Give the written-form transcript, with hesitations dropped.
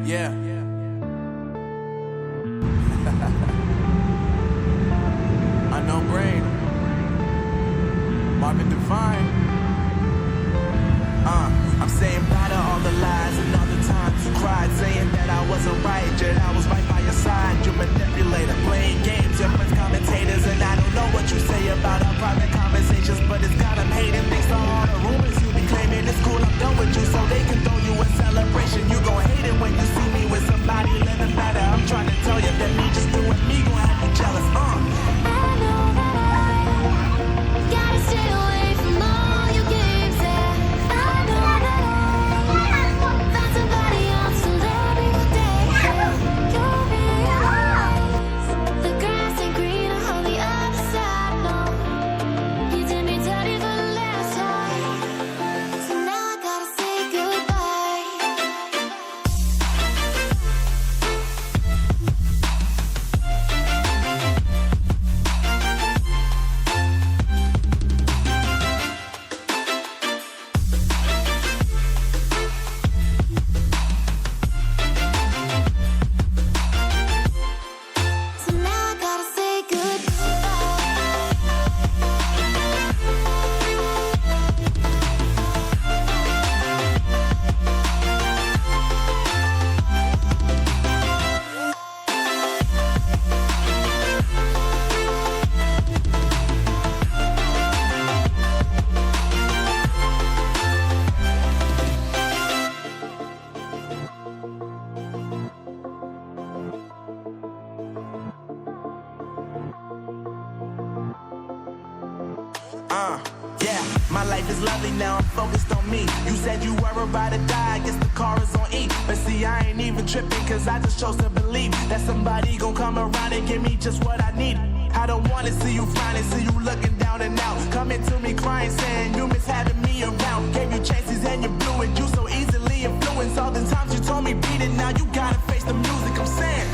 Yeah. Unknown brain. Marvin Divine. I'm saying bye to all the lies and all the times you cried, saying that I wasn't right, yet I was right by your side. You manipulator, playing games, your friends commentators, and I don't know what you say about our private conversations, but it's got them hating. Thanks to all the rumors you be claiming. It's cool, I'm done with you, so they can throw you a celebration. You gon' hate it when you see me with somebody living better. I'm trying to tell you that me just doing me gon' have you jealous. I know that I gotta stay away from all your games. Yeah, I know that I found somebody else to love me one day. You'll realize the grass ain't greener on the other side. No, you did me dirty for the last time, so now I gotta say goodbye. So now I gotta say goodbye. Yeah, my life is lovely now, I'm focused on me. You said you were about to die, I guess the car is on E. But see, I ain't even tripping, cause I just chose to believe that somebody gon' come around and give me just what I need. I don't wanna see you frowning, see you looking down and out, coming to me crying, saying you miss having me around. Gave you chances and you blew it, you so easily influenced. All the times you told me beat it, now you gotta face the music. I'm saying